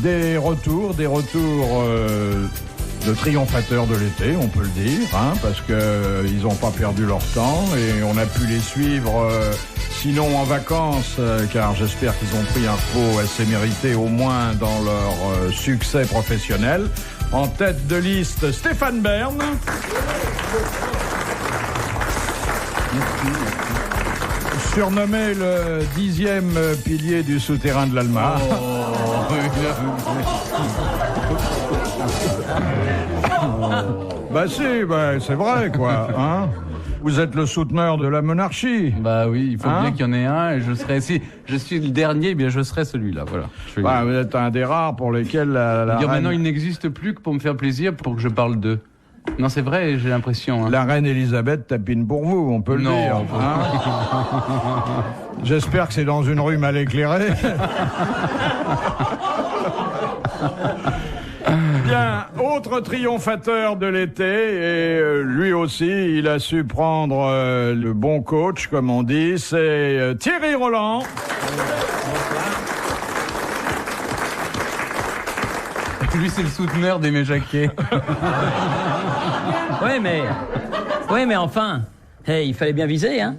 des retours de triomphateurs de l'été, on peut le dire, hein, parce qu'ils n'ont pas perdu leur temps et on a pu les suivre, sinon en vacances, car j'espère qu'ils ont pris un repos assez mérité, au moins dans leur succès professionnel. En tête de liste, Stéphane Bern. Surnommé le 10e pilier du souterrain de l'Alma. Bah si, c'est vrai, quoi. Hein, vous êtes le souteneur de la monarchie. Bah oui, il faut bien qu'il y en ait un. Et si je suis le dernier, bien je serai celui-là. Voilà. Vous êtes un des rares pour lesquels la reine... Maintenant, il n'existe plus que pour me faire plaisir, pour que je parle d'eux. Non, c'est vrai, j'ai l'impression. Hein. La reine Elisabeth tapine pour vous, on peut le dire. Hein. J'espère que c'est dans une rue mal éclairée. Bien, autre triomphateur de l'été, et lui aussi, il a su prendre le bon coach, comme on dit, c'est Thierry Roland. Lui, c'est le souteneur d'Aimé Jacquet. Oui, mais enfin, il fallait bien viser, hein.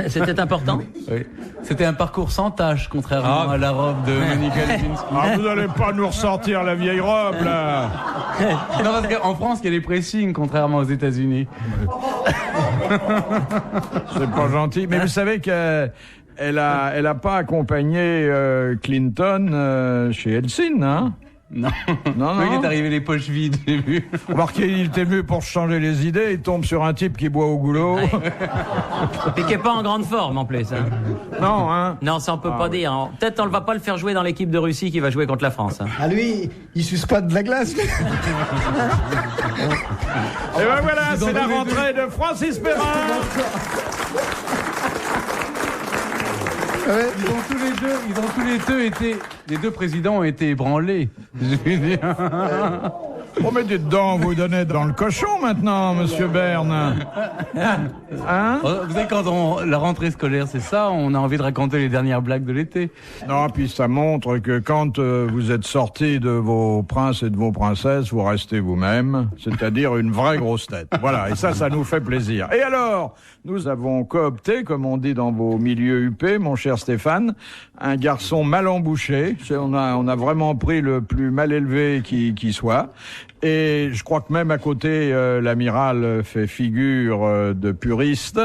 C'était important. Oui. C'était un parcours sans tâche, contrairement à la robe de Monica Lewinsky. Vous n'allez pas nous ressortir la vieille robe, là. Non, parce qu'en France, il y a des pressings, contrairement aux États-Unis. C'est pas gentil. Mais vous savez qu'elle a pas accompagné Clinton chez Helsinki, hein? Non. Il est arrivé les poches vides, j'ai vu. Remarquez, il était venu pour changer les idées, il tombe sur un type qui boit au goulot. Et qui est pas en grande forme, en plus. Hein. Non, hein. Non, ça on peut pas dire. Peut-être on ne va pas le faire jouer dans l'équipe de Russie qui va jouer contre la France. Hein. Ah lui, il suce pas de la glace. Et voilà, c'est la rentrée de Francis Perrin. Ils ont tous les deux été... Les deux présidents ont été ébranlés. Je veux dire. Oh, mais dites donc, vous donnez dans le cochon maintenant, monsieur Bern. Hein? Vous savez, quand la rentrée scolaire, c'est ça, on a envie de raconter les dernières blagues de l'été. Non, puis ça montre que quand vous êtes sortis de vos princes et de vos princesses, vous restez vous-même, c'est-à-dire une vraie grosse tête. Voilà, et ça nous fait plaisir. Et alors, nous avons coopté, comme on dit dans vos milieux huppés, mon cher Stéphane, un garçon mal embouché. On a vraiment pris le plus mal élevé qui soit. Et je crois que même à côté, l'amiral fait figure de puriste.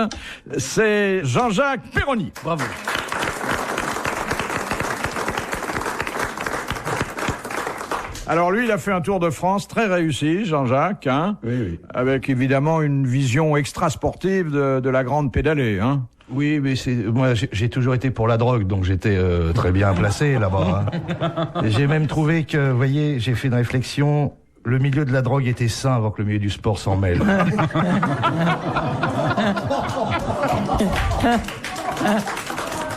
C'est Jean-Jacques Perroni. Bravo. Alors lui, il a fait un tour de France très réussi, Jean-Jacques, hein, oui. Avec évidemment une vision extra-sportive de la grande pédalée, hein. Oui, mais moi j'ai toujours été pour la drogue, donc j'étais très bien placé là-bas. Hein. J'ai même trouvé que, vous voyez, j'ai fait une réflexion. Le milieu de la drogue était sain avant que le milieu du sport s'en mêle.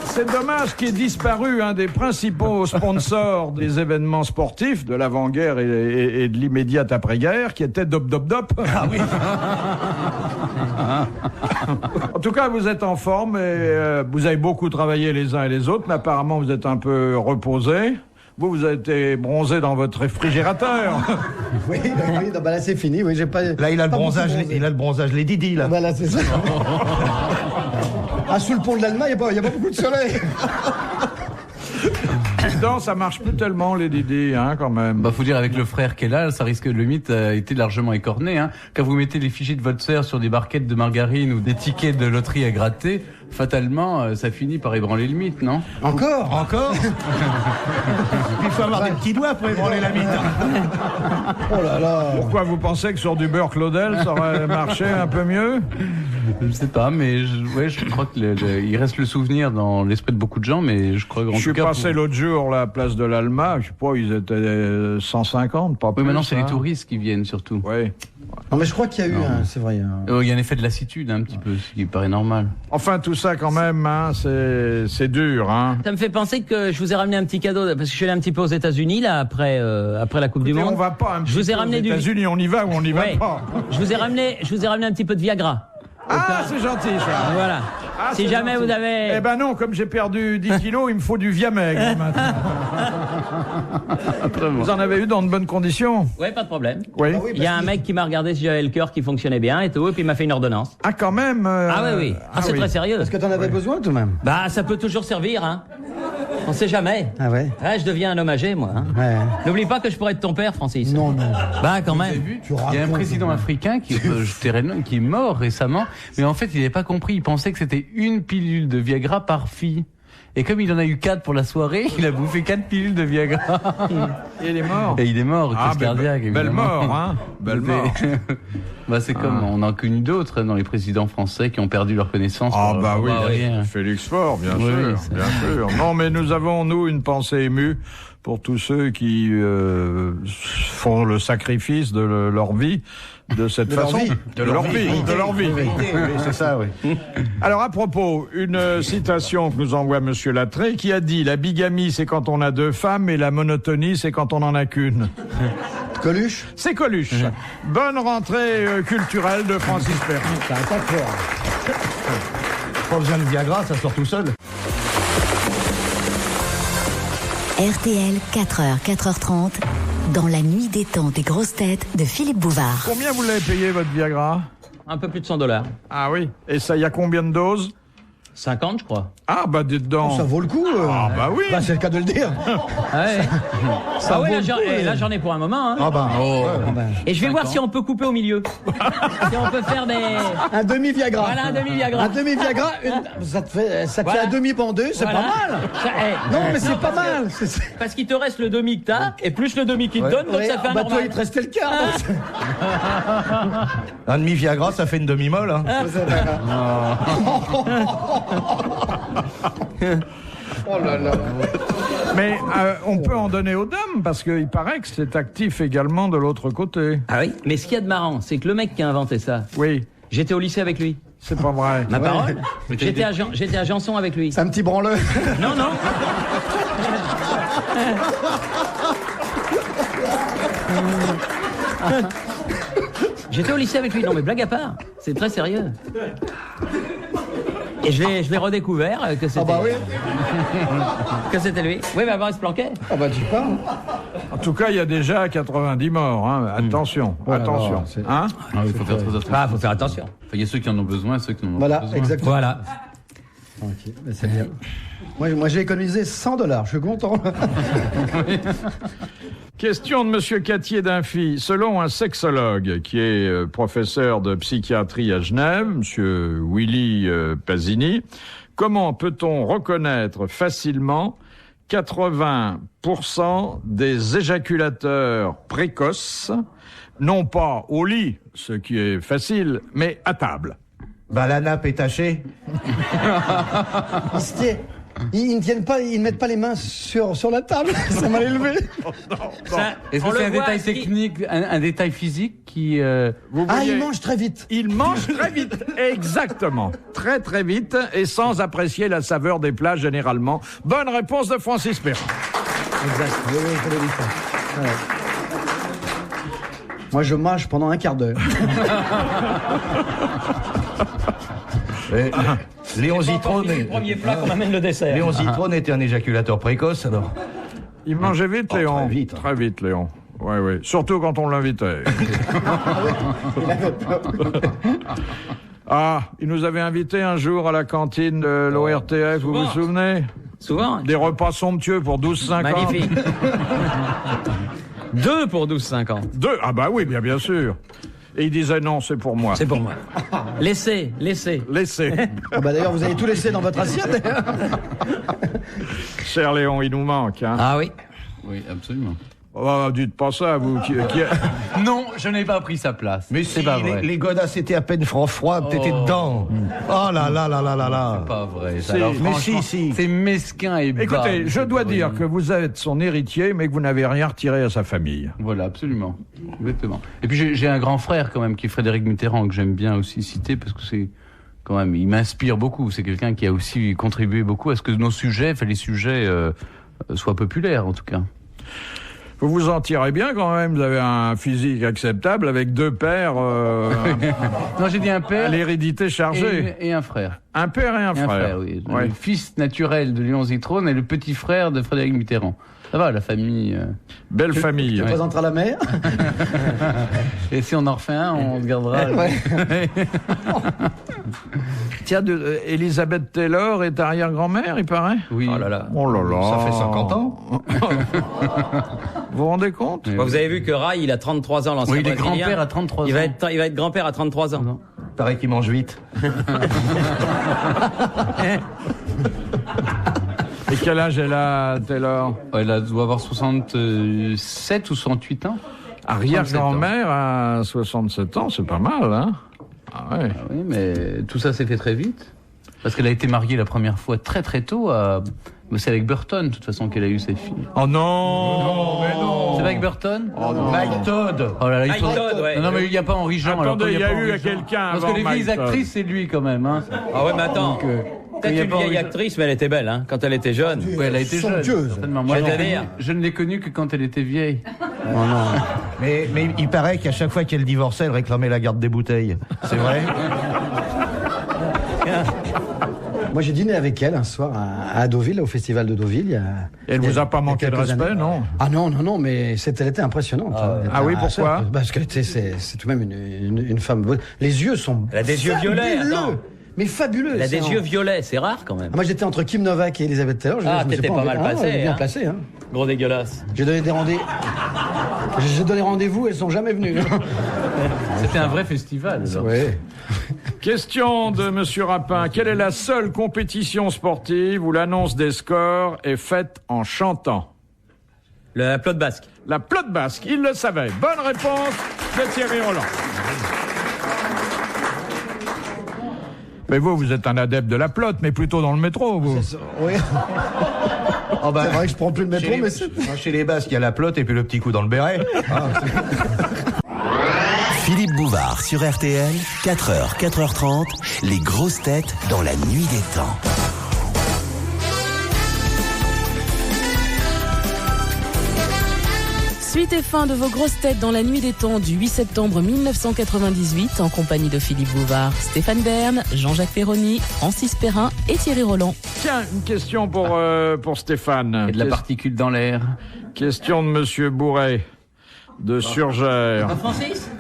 C'est dommage qu'il ait disparu un des principaux sponsors des événements sportifs de l'avant-guerre et de l'immédiate après-guerre, qui était Dop Dop Dop. Ah oui. En tout cas, vous êtes en forme et vous avez beaucoup travaillé les uns et les autres, mais apparemment vous êtes un peu reposés. Vous avez été bronzé dans votre réfrigérateur. Oui, là c'est fini. Oui, j'ai pas. Là, il a le bronzage, les Didi là. Là, c'est ça. Sous le pont de l'Allemagne, il n'y a pas beaucoup de soleil. Non, ça marche plus tellement les Didi, hein, quand même. Faut dire avec le frère qu'elle a, ça risque le mythe a été largement écorné, hein. Quand vous mettez les fichiers de votre sœur sur des barquettes de margarine ou des tickets de loterie à gratter, fatalement, ça finit par ébranler le mythe, non? Encore Il faut avoir des petits doigts pour ébranler la mythe. Oh là là. Pourquoi vous pensez que sur du beurre Claudel, ça aurait marché un peu mieux? Je ne sais pas, mais je crois qu'il reste le souvenir dans l'esprit de beaucoup de gens, mais je crois qu'en tout cas... Je suis passé l'autre jour à la place de l'Alma, je sais pas, ils étaient 150, pas plus. Oui, maintenant c'est les touristes qui viennent surtout. Oui. Non, mais je crois qu'il y a eu c'est vrai. Il y a un effet de lassitude, un petit peu, ce qui paraît normal. Enfin, tout ça quand même, hein, c'est dur, hein. Ça me fait penser que je vous ai ramené un petit cadeau, parce que je suis allé un petit peu aux États-Unis là après la Coupe du Monde. On va pas un petit peu aux États-Unis, on y va ou on n'y va pas. Je vous ai ramené un petit peu de Viagra. C'est gentil ça. Voilà. Si jamais gentil. Vous avez... Eh ben non, comme j'ai perdu 10 kilos, il me faut du Viamègre maintenant. Vous en avez eu dans de bonnes conditions? Ouais, pas de problème. Oui. Il y a un mec qui m'a regardé si j'avais le cœur qui fonctionnait bien et tout, et puis il m'a fait une ordonnance. Ah, quand même. Ah oui. Ah, c'est très sérieux. Est-ce que t'en avais besoin tout de même? Bah, ça peut toujours servir, hein. On sait jamais. Ah ouais? Ouais, je deviens un homme âgé, moi. Hein. Ouais. N'oublie pas que je pourrais être ton père, Francis. Non. Bah, quand Vous avez même. vu Tu Il y a un racontes, président ouais. africain qui est mort récemment, mais en fait, il n'avait pas compris. Il pensait que c'était une pilule de Viagra par fille. Et comme il en a eu 4 pour la soirée, il a bouffé 4 pilules de Viagra. Et il est mort. Et il est mort, Ah, crise cardiaque, belle évidemment. mort, hein. Belle mort. Bah, c'est comme, on en a connu d'autres dans les présidents français qui ont perdu leur connaissance. Ah pour- bah pour oui, rien. Félix Faure, bien Oui, sûr, c'est- bien sûr. Non, mais nous avons, nous, une pensée émue pour tous ceux qui font le sacrifice de leur vie de cette leur façon. vie. De leur vie. De leur vie. Oui, c'est ça, oui. Alors, à propos, une citation que nous envoie Monsieur Lattré qui a dit « La bigamie, c'est quand on a 2 femmes et la monotonie, c'est quand on en a qu'une. » Coluche? C'est Coluche. Bonne rentrée culturelle de Francis Perrin. T'as un tas de fort. Pas besoin de Viagra, ça sort tout seul. RTL, 4h, 4h30, dans la nuit des temps des grosses têtes de Philippe Bouvard. Combien vous l'avez payé, votre Viagra? Un peu plus de $100. Ah oui. Et ça, il y a combien de doses? 50, je crois. Ah, bah, dites donc. Ça vaut le coup. Ah, bah oui. Bah, c'est le cas de le dire. Ouais. Ça Ah ouais, vaut là, le coup, là, j'en ai pour un moment. Hein. Ah bah. Et je vais voir si on peut couper au milieu. Si on peut faire des... Un demi-Viagra. Voilà, un demi-Viagra. Un demi-Viagra, ça te fait Voilà. un demi-pendu, c'est Voilà. pas mal. Ça, Non, mais c'est pas parce que- mal. Parce qu'il te reste le demi que t'as, et plus le demi qu'il te donne, donc Ouais, ça fait un bah toi, normal. il te restait le quart. Un demi Viagra, ça fait une demi-molle. Hein. Oh là là. Mais on peut en donner aux dames, parce qu'il paraît que c'est actif également de l'autre côté. Ah oui. Mais ce qu'il y a de marrant, c'est que le mec qui a inventé ça, Oui, j'étais au lycée avec lui. c'est pas vrai. Ma parole. J'étais à Janson avec lui. C'est un petit branleur. Non, non. J'étais au lycée avec lui. Non, mais blague à part, c'est très sérieux. Et je l'ai redécouvert que c'était. Ah bah oui. Que c'était lui. Oui, mais avant il se planquait. Ah bah tu parles. En tout cas, il y a déjà 90 morts. Hein. Attention, attention. non, c'est- Hein Ah, il faut faire très attention. Ah, faut faire attention. Enfin, il y a ceux qui en ont besoin et ceux qui n'en ont Voilà, pas besoin. exactement. Voilà. Ok, mais c'est bien. Moi j'ai économisé $100, je suis content. Question de Monsieur Cattier d'Infy. Selon un sexologue qui est professeur de psychiatrie à Genève, Monsieur Willy Pasini, comment peut-on reconnaître facilement 80% des éjaculateurs précoces, non pas au lit, ce qui est facile, mais à table? Bah, la nappe est tachée. Ils ne tiennent pas, ils ne mettent pas les mains sur la table. Ça m'a élevé. Ça, Est-ce on que c'est le un voit, détail technique, un détail physique qui... Vous Ah, voyez, ils mangent très vite. il mange très vite, exactement, très très vite, et sans apprécier la saveur des plats généralement. Bonne réponse de Francis Perrin. Exact. Oui, je l'ai dit ça. Ouais. Moi, je mâche pendant un quart d'heure. Et Léon Zitrone, Le premier plat qu'on amène le dessert. Léon Zitrone était un éjaculateur précoce, alors. Il mangeait vite, Oh, Léon. très vite, hein. Très vite, Léon. Oui, oui. Surtout quand on l'invitait. Ah, il nous avait invités un jour à la cantine de l'ORTF, vous vous souvent. souvenez? Souvent. Des repas somptueux pour 12,50. Magnifique. 2 pour 12,50. 2, ah bah oui, bien sûr. Et il disait non, c'est pour moi. C'est pour moi. Laissez. Laissez. Ah bah d'ailleurs, vous avez tout laissé dans votre assiette. d'ailleurs. Cher Léon, il nous manque. Hein. Ah oui. Oui, absolument. Oh, dites pas ça, vous. Non, je n'ai pas pris sa place. Mais c'est si, pas vrai. les godasses étaient à peine froid, t'étais dedans. Oh là là là là là là. C'est pas vrai. ça. Si. Alors, Mais franchement, si. C'est mesquin et bas. Écoutez, je c'est dois pas dire vrai. que vous êtes son héritier, mais que vous n'avez rien retiré à sa famille. Voilà, absolument. Exactement. Et puis j'ai un grand frère quand même qui est Frédéric Mitterrand que j'aime bien aussi citer parce que c'est quand même, il m'inspire beaucoup. C'est quelqu'un qui a aussi contribué beaucoup à ce que nos sujets, les sujets soient populaires en tout cas. Vous vous en tirez bien quand même, vous avez un physique acceptable avec 2 pères Non, j'ai dit un à père l'hérédité chargée. et un frère. Un père et un Et un frère. frère, oui. Ouais. Le fils naturel de Léon Zitrone et le petit frère de Frédéric Mitterrand. Ça va, la famille. Belle famille. Tu présenteras la mère. Et si on en refait un, on se gardera. Tiens, Elizabeth Taylor est arrière-grand-mère, il paraît. Oui. Oh là là. Oh là là. Ça fait 50 ans. Vous vous rendez compte? Oui. Bon, vous avez vu que Rai, il a 33 ans, l'ancien Oui, il est Brésilien. grand-père à 33 ans. Il va être grand-père à 33 ans. Il paraît qu'il mange vite. Et quel âge elle a, Taylor? Elle doit avoir 67 ou 68 ans. Arrière-grand-mère à 67 ans, c'est pas mal, hein? Ah ouais. Ah oui, mais tout ça s'est fait très vite. Parce qu'elle a été mariée la première fois très très tôt à... C'est avec Burton, de toute façon, qu'elle a eu ses filles. Oh non, mais non. C'est avec Burton? Oh non. Mike Todd. Oh là là, il Mike faut... Todd, ouais. Non, mais il n'y a pas Henri Jean. Attendez, alors, il y a pas eu Henri Jean. quelqu'un Parce avant que les vieilles Mike Todd. actrices, c'est lui quand même. Hein. Ah ouais, mais attends. Donc, Peut-être il y a une pas vieille Henri Jean. actrice, mais elle était belle, hein, quand elle était jeune. Ouais, elle a été jeune. Somptueuse. Certainement. Moi, C'est-à-dire je ne l'ai connue que quand elle était vieille. Mais il paraît qu'à chaque fois qu'elle divorçait, elle réclamait la garde des bouteilles. C'est vrai? Moi, j'ai dîné avec elle un soir à Deauville, au festival de Deauville. Elle vous a pas manqué de quelques respect, années. non? Ah non, mais elle était impressionnante. Ah oui, pourquoi? Parce que c'est tout de même une femme. Les yeux sont. Elle a des yeux violets, fabuleux. attends. Mais fabuleux. Elle a des c'est yeux un- violets, c'est rare quand même. Ah, moi, j'étais entre Kim Novak et Elizabeth Taylor. Ah, Je me suis t'étais pas mal envie- placé, bien hein. placé, hein. Gros dégueulasse. J'ai donné des rendez-vous. J'ai donné rendez-vous, elles sont jamais venues. C'était un vrai festival. alors. Oui. Question de Monsieur Rapin. Quelle est la seule compétition sportive où l'annonce des scores est faite en chantant? Le plot basque. La pelote basque, il le savait. Bonne réponse de Thierry Roland. Mais vous êtes un adepte de la pelote, mais plutôt dans le métro, vous. Oui. Oh bah, C'est vrai que je prends plus le métro, mais c'est. chez les Basques, il y a la plotte et puis le petit coup dans le béret. Philippe Bouvard sur RTL, 4h, 4h30, les grosses têtes dans la nuit des temps. Suite et fin de vos grosses têtes dans la nuit des temps du 8 septembre 1998 en compagnie de Philippe Bouvard, Stéphane Bern, Jean-Jacques Perroni, Francis Perrin et Thierry Roland. Tiens, une question pour Stéphane. Et de la particule dans l'air. Question de Monsieur Bourret, de Surgères. Francis?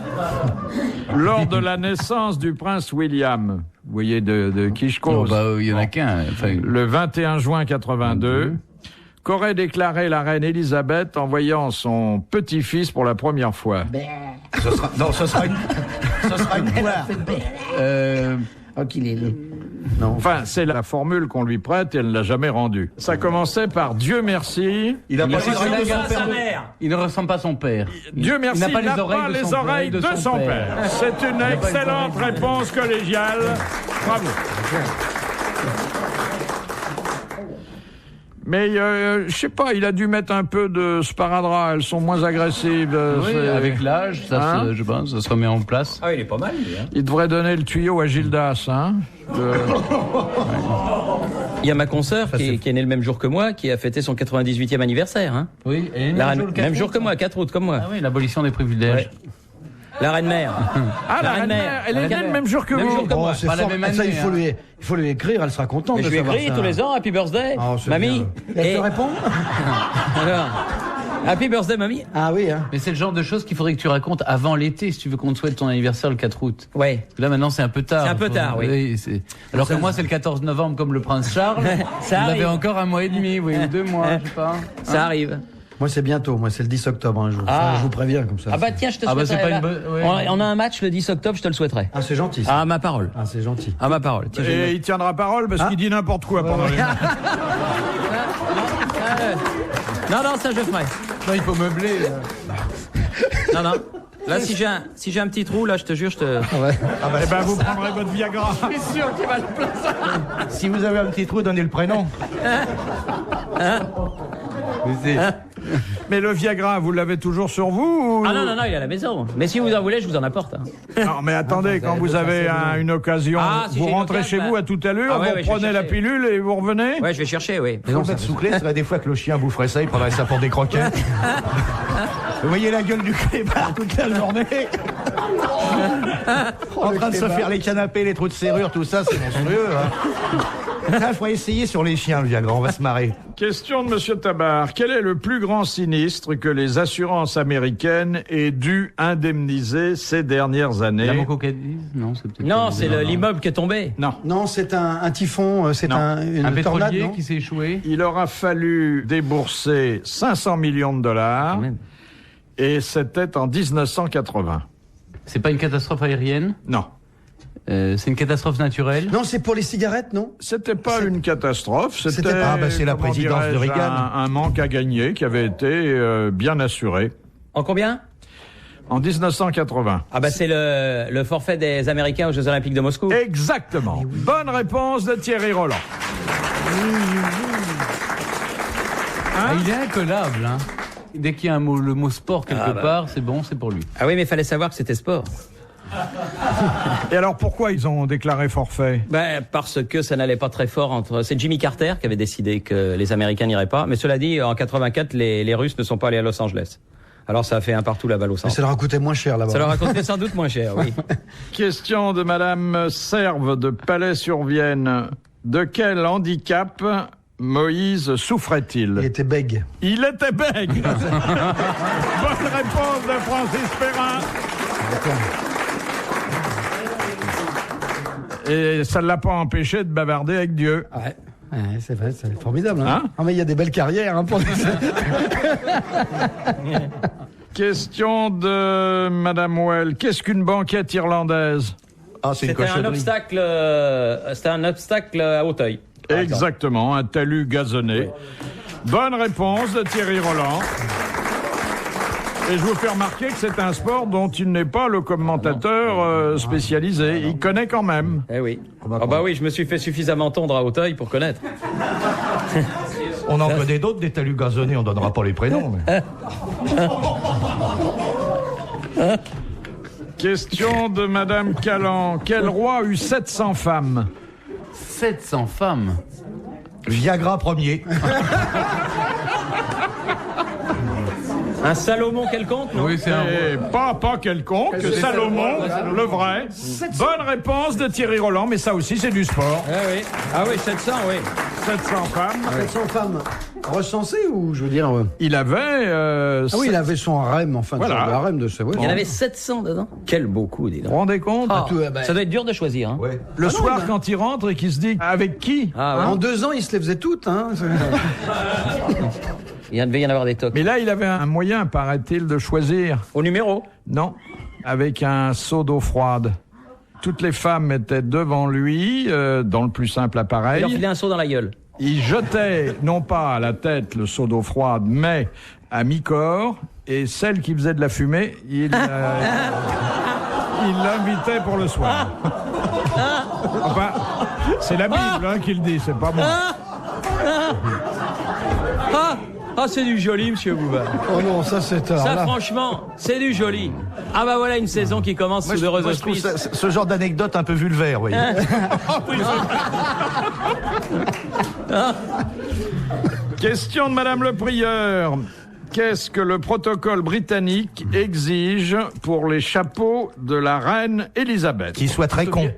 Lors de la naissance du prince William, vous voyez, de qui je Oh, cause, bah, il y en a qu'un. Enfin, le 21 juin 82, qu'aurait déclaré la reine Elisabeth en voyant son petit-fils pour la première fois? Ce sera une poire. Oh, qu'il est laid. Enfin, c'est la formule qu'on lui prête et elle ne l'a jamais rendue. Ça commençait par Dieu merci. Il a pas ressemble les oreilles de pas son à sa père. mère. Il ne ressemble pas à son père. Dieu merci, il n'a pas les oreilles de son père. C'est une excellente réponse collégiale. Bravo. Mais je sais pas, il a dû mettre un peu de sparadrap. Elles sont moins agressives. Oui, c'est- avec l'âge, ça, Hein je pense, ça se remet en place. Ah, il est pas mal, lui, hein. Il devrait donner le tuyau à Gildas, hein. Il y a ma consoeur qui est née le même jour que moi, qui a fêté son 98e anniversaire. Hein. Oui, et La reine, même jour que moi, 4 août, comme moi. Ah oui, l'abolition des privilèges. Ouais. La reine mère. Ah, la reine mère, elle est née le même jour que Même vous. jour que moi. c'est pas la fort. même Ça, année, il faut lui écrire, elle sera contente Mais de je lui savoir écris ça. tous les ans, Happy Birthday, Ah, c'est mamie. bien. Elle te répond Alors, Happy Birthday, mamie. Ah oui, hein. Mais c'est le genre de choses qu'il faudrait que tu racontes avant l'été, si tu veux qu'on te souhaite ton anniversaire le 4 août. Ouais. Là, maintenant, c'est un peu tard. C'est un peu tard, oui. Alors que moi, c'est le 14 novembre, comme le prince Charles. Ça Vous arrive. avez encore un mois et demi, oui, ou 2 mois, je sais pas. Ça arrive. Moi, c'est bientôt. Moi, c'est le 10 octobre un jour. Ah. Ça, je vous préviens comme ça. Ah bah tiens, je te Ah bah, souhaiterais. c'est pas là. une bonne- ouais. On a un match le 10 octobre, je te le souhaiterais. Ah, c'est gentil. Ça. Ah, ma parole. Ah, c'est gentil. Ah, ma parole. Tiens, je Et vais- il tiendra parole parce qu'il dit n'importe quoi pendant les matchs. Non, non, ça je ferai. Non, il faut meubler. Non, non. Là, si j'ai un petit trou, là, je te jure, je te. Eh ben, vous prendrez votre Viagra. Si vous avez un petit trou, donnez le prénom. Mais le Viagra, vous l'avez toujours sur vous ou... Ah non, non, non, il est à la maison. Mais si vous en voulez, je vous en apporte. Hein. Non, mais attendez, quand vous avez une occasion, Ah, si vous j'ai une rentrez occasion, chez vous à toute allure, Ah ouais, vous ouais, je vais prenez la chercher. pilule et vous revenez. Ouais, je vais chercher, oui. Faut le mettre sous clé, c'est vrai des fois que le chien boufferait ça, il prendrait ça pour des croquettes. Vous voyez la gueule du clébard toute la journée en train de se faire les canapés, les trous de serrure, tout ça, c'est monstrueux. Hein. Ça, faut essayer sur les chiens, le Viagra, on va se marrer. Question de Monsieur Tabar. Quel est le plus grand sinistre que les assurances américaines aient dû indemniser ces dernières années? La Moncocadise? Non, c'est peut-être. Non, c'est l'immeuble qui est tombé. Non. Non, c'est un typhon, c'est Non. une Un tornade, pétrolier non qui s'est échoué? Il aura fallu débourser 500 millions de dollars. Quand même. Et c'était en 1980. C'est pas une catastrophe aérienne? Non. C'est une catastrophe naturelle? Non, c'est pour les cigarettes, non? C'était pas une catastrophe, c'était C'était pas- c'est la comment présidence de dirais-je, Reagan. un manque à gagner qui avait été bien assuré. En combien? En 1980. Ah bah c'est le forfait des Américains aux Jeux Olympiques de Moscou. Exactement. Bonne réponse de Thierry Roland. Ah, il est incollable, hein. Dès qu'il y a le mot sport quelque part, c'est bon, c'est pour lui. Ah oui, mais il fallait savoir que c'était sport. Et alors pourquoi ils ont déclaré forfait? Ben, parce que ça n'allait pas très fort entre... C'est Jimmy Carter qui avait décidé que les Américains n'iraient pas. Mais cela dit, en 84, les Russes ne sont pas allés à Los Angeles. Alors ça a fait un partout la balle au Mais centre. ça leur a coûté moins cher là-bas. Ça leur a coûté sans doute moins cher, oui. Question de Madame Serve de Palais-sur-Vienne. De quel handicap Moïse souffrait-il? Il était bègue. Il était bègue. Bonne réponse de Francis Perrin. Et ça ne l'a pas empêché de bavarder avec Dieu. Ouais. Ouais, c'est vrai, c'est formidable. Hein Ah, mais il y a des belles carrières. Hein, pour... Question de Madame Well. Qu'est-ce qu'une banquette irlandaise? Ah, c'est une C'était un cochonnerie. obstacle à Hauteuil. Exactement, un talus gazonné. Bonne réponse de Thierry Roland. Et je vous fais remarquer que c'est un sport dont il n'est pas le commentateur spécialisé. Il connaît quand même. Eh oui. Ah bah oui, je me suis fait suffisamment tondre à Hauteuil pour connaître. On en connaît d'autres, des talus gazonnés, on donnera pas les prénoms. Mais... Question de Madame Callan. Quel roi eut 700 femmes? 700 femmes. Viagra premier. Un Salomon quelconque, non? Oui, c'est un. Et pas quelconque, Salomon, le vrai. Bonne réponse de Thierry Roland, mais ça aussi c'est du sport. Oui. Ah oui, 700, oui. 700 femmes. 700 femmes recensées ou je veux dire. Il avait... Ah oui, il avait son harem, enfin, Voilà. le harem de ce. Ouais. Il y en avait 700 dedans. Quel beau coup, dis Vous donc. vous rendez compte? Ah, tout, bah- ça doit être dur de choisir. Hein. Ouais. Le soir, quand il rentre et qu'il se dit avec qui? Ah, ouais. En 2 ans, il se les faisait toutes. Hein. Il devait y en avoir des tocs. Mais là, il avait un moyen, paraît-il, de choisir. Au numéro? Non, avec un seau d'eau froide. Toutes les femmes étaient devant lui, dans le plus simple Il appareil. leur filait un seau dans la gueule. Il jetait, non pas à la tête le seau d'eau froide, mais à mi-corps. Et celle qui faisait de la fumée, il l'invitait pour le soir. Enfin, c'est la Bible qui le dit, c'est pas moi. Ah, c'est du joli, monsieur Bouvard. Oh non, ça c'est. Ça, franchement, c'est du joli. Ah bah voilà une saison qui commence sous d'heureux Moi, je trouve auspices. ce genre d'anecdote un peu vulvaire, vous voyez. Question de Madame le Prieur. Qu'est-ce que le protocole britannique exige pour les chapeaux de la reine Elisabeth? Qu'il soit très con.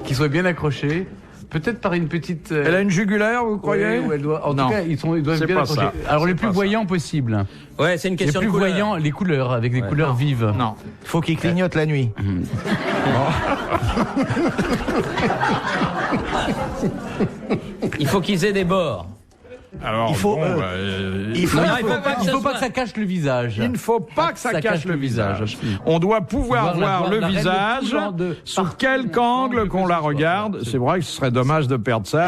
Qui soit bien accroché. Peut-être par une petite. Elle a une jugulaire, vous croyez? Oui, elle doit. En Non. tout cas, ils doivent C'est bien pas accrocher. ça. Alors C'est les plus pas ça. voyants possible. Ouais, c'est une Les question plus de couleur. voyants, les couleurs avec des couleurs vives. Non. Faut qu'il clignote la nuit. Il faut qu'ils aient des bords. Alors, Il faut, bon, Il faut, Non, Il faut pas que ça cache le visage. il ne faut pas que ça cache le visage. On doit pouvoir voir le la reine de visage tout genre de- sous par quelque tout angle que qu'on ce la soit. regarde. C'est vrai que ce serait dommage de perdre ça.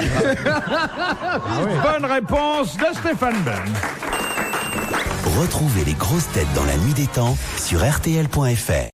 Bonne réponse de Stéphane Bern. Retrouvez les grosses têtes dans la nuit des temps sur RTL.fr.